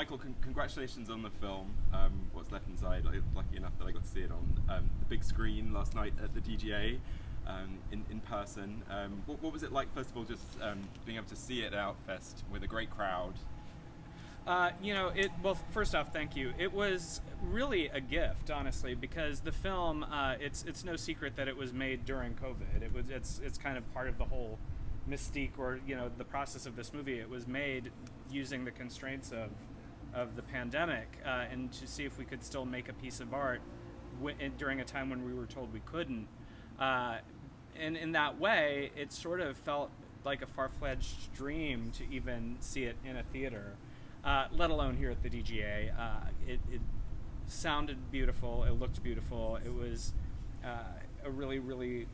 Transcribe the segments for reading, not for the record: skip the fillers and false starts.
Michael, congratulations on the film, What's Left Inside. I was lucky enough that I got to see it on the big screen last night at the DGA in person. What was it like, first of all, just being able to see it at Outfest with a great crowd? Well, first off, thank you. It was really a gift, honestly, because the film, it's no secret that it was made during COVID. It's kind of part of the whole mystique, or the process of this movie. It was made using the constraints of the pandemic, and to see if we could still make a piece of art during a time when we were told we couldn't. And in that way, it sort of felt like a far-fetched dream to even see it in a theater. Let alone here at the DGA. It sounded beautiful, it looked beautiful, it was a really, really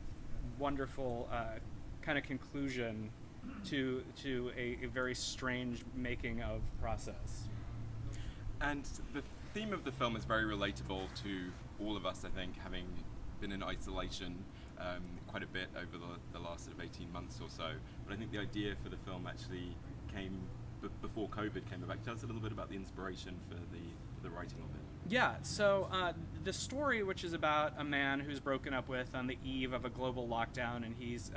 wonderful kind of conclusion to a very strange making of process. And the theme of the film is very relatable to all of us, I think, having been in isolation quite a bit over the last sort of 18 months or so. But I think the idea for the film actually came before COVID came about. Tell us a little bit about the inspiration for the writing of it. Yeah, so the story, which is about a man who's broken up with on the eve of a global lockdown, and he's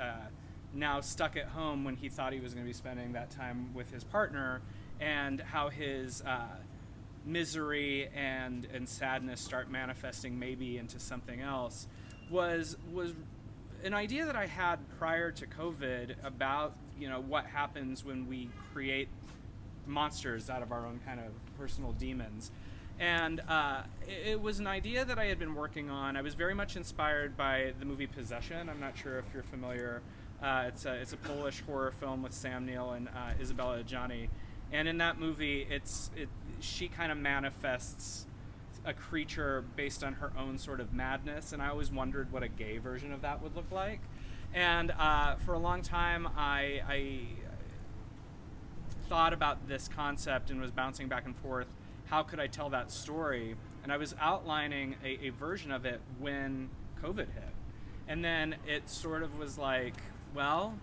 now stuck at home when he thought he was going to be spending that time with his partner, and how his misery and sadness start manifesting maybe into something else, was an idea that I had prior to COVID about what happens when we create monsters out of our own kind of personal demons. And it was an idea that I had been working on. I was very much inspired by the movie Possession. I'm not sure if you're familiar. It's a Polish horror film with Sam Neill and Isabella Adjani. And in that movie, she kind of manifests a creature based on her own sort of madness, and I always wondered what a gay version of that would look like. And for a long time, I thought about this concept and was bouncing back and forth. How could I tell that story? And I was outlining a version of it when COVID hit. And then it sort of was like, well,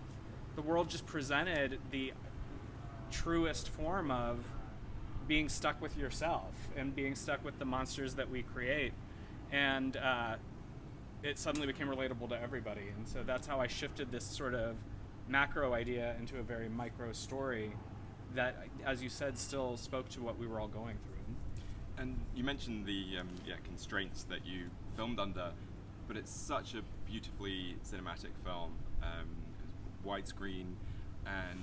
the world just presented the truest form of being stuck with yourself and being stuck with the monsters that we create. And it suddenly became relatable to everybody. And so that's how I shifted this sort of macro idea into a very micro story that, as you said, still spoke to what we were all going through. And you mentioned the constraints that you filmed under, but it's such a beautifully cinematic film, widescreen, and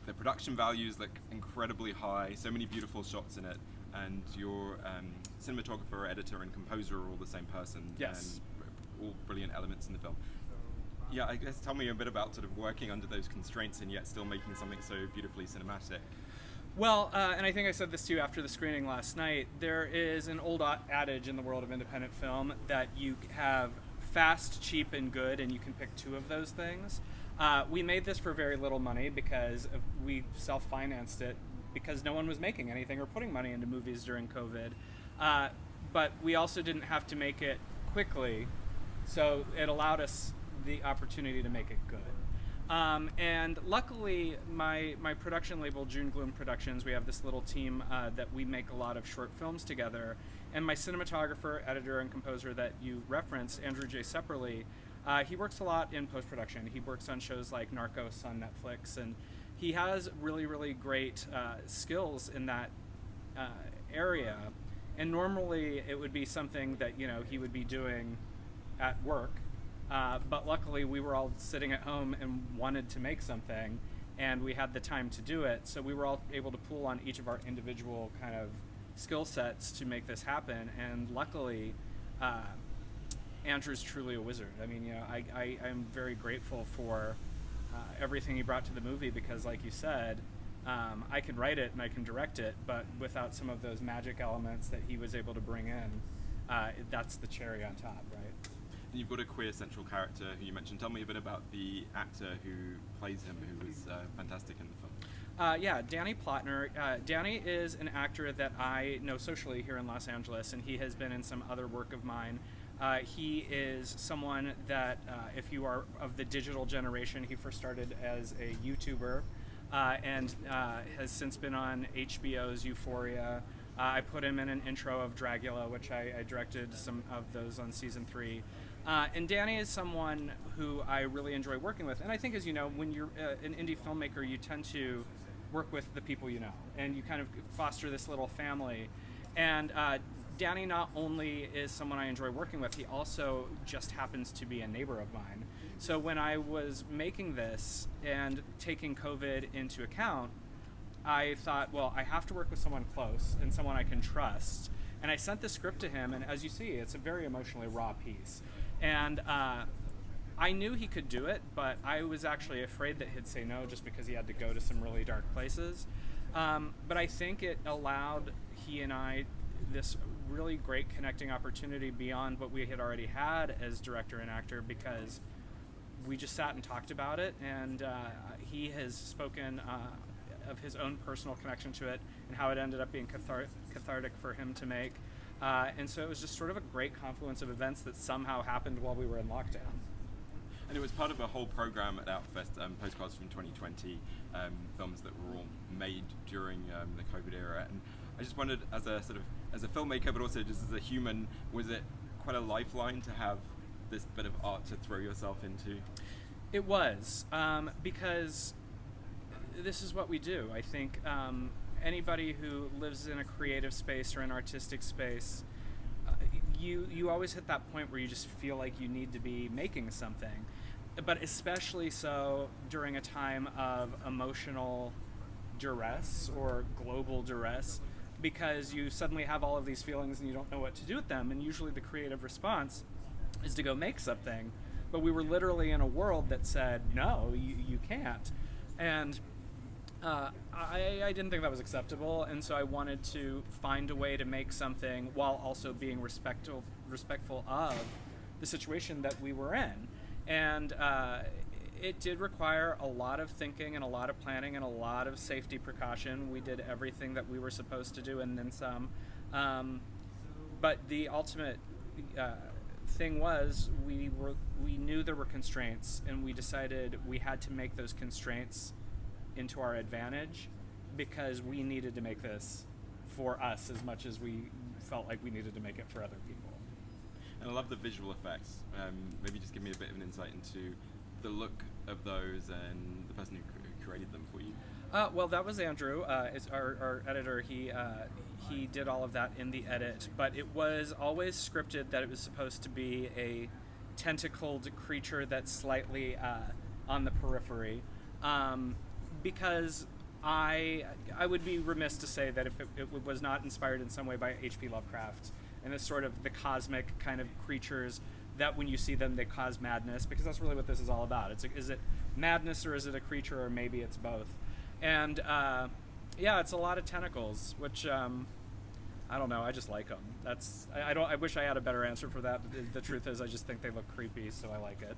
the production values look incredibly high, so many beautiful shots in it, and your cinematographer, editor, and composer are all the same person. Yes. And all brilliant elements in the film. Yeah, I guess tell me a bit about sort of working under those constraints and yet still making something so beautifully cinematic. Well, and I think I said this to you after the screening last night, there is an old adage in the world of independent film that you have fast, cheap, and good, and you can pick two of those things. We made this for very little money because we self-financed it because no one was making anything or putting money into movies during COVID. But we also didn't have to make it quickly, so it allowed us the opportunity to make it good. And luckily, my production label, June Gloom Productions, we have this little team that we make a lot of short films together. And my cinematographer, editor, and composer that you referenced, Andrew J. Sepperly, he works a lot in post-production. He works on shows like Narcos on Netflix, and he has really, really great skills in that area. And normally, it would be something that he would be doing at work. But luckily, we were all sitting at home and wanted to make something, and we had the time to do it. So we were all able to pull on each of our individual kind of skill sets to make this happen. And luckily, Andrew's truly a wizard. I mean, I'm very grateful for everything he brought to the movie because, like you said, I can write it and I can direct it, but without some of those magic elements that he was able to bring in, that's the cherry on top, right? And you've got a queer central character who you mentioned. Tell me a bit about the actor who plays him, who was fantastic in the film. Yeah, Danny Plotner. Danny is an actor that I know socially here in Los Angeles, and he has been in some other work of mine. He is someone that, if you are of the digital generation, he first started as a YouTuber, and has since been on HBO's Euphoria. I put him in an intro of Dragula, which I directed some of those on season 3. And Danny is someone who I really enjoy working with. And I think, as you know, when you're an indie filmmaker, you tend to work with the people you know, and you kind of foster this little family. And Danny not only is someone I enjoy working with, he also just happens to be a neighbor of mine. So when I was making this and taking COVID into account, I thought, well, I have to work with someone close and someone I can trust. And I sent the script to him, and as you see, it's a very emotionally raw piece. And I knew he could do it, but I was actually afraid that he'd say no just because he had to go to some really dark places. But I think it allowed he and I this really great connecting opportunity beyond what we had already had as director and actor, because we just sat and talked about it, and he has spoken of his own personal connection to it and how it ended up being cathartic for him to make. And so it was just sort of a great confluence of events that somehow happened while we were in lockdown. And it was part of a whole program at Outfest, Postcards from 2020, films that were all made during the COVID era. And I just wondered, as a filmmaker, but also just as a human, was it quite a lifeline to have this bit of art to throw yourself into? It was, because this is what we do. I think anybody who lives in a creative space or an artistic space, you always hit that point where you just feel like you need to be making something. But especially so during a time of emotional duress or global duress, because you suddenly have all of these feelings and you don't know what to do with them. And usually the creative response is to go make something. But we were literally in a world that said, no, you can't. And I didn't think that was acceptable, and so I wanted to find a way to make something while also being respectful of the situation that we were in. And it did require a lot of thinking and a lot of planning and a lot of safety precaution. We did everything that we were supposed to do and then some. But the ultimate thing was we knew there were constraints, and we decided we had to make those constraints into our advantage, because we needed to make this for us as much as we felt like we needed to make it for other people. And I love the visual effects. Maybe just give me a bit of an insight into the look of those and the person who created them for you. Well, that was Andrew, is our editor. He did all of that in the edit, but it was always scripted that it was supposed to be a tentacled creature that's slightly on the periphery. Because I would be remiss to say that if it was not inspired in some way by H.P. Lovecraft and this sort of the cosmic kind of creatures that when you see them they cause madness, because that's really what this is all about. Is it madness, or is it a creature, or maybe it's both? And yeah, it's a lot of tentacles, which I don't know. I just like them. I wish I had a better answer for that. But the truth is, I just think they look creepy, so I like it.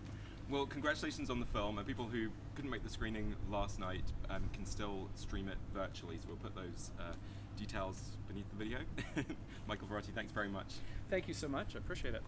Well, congratulations on the film, and people who couldn't make the screening last night can still stream it virtually, so we'll put those details beneath the video. Michael Varrati, thanks very much. Thank you so much. I appreciate it.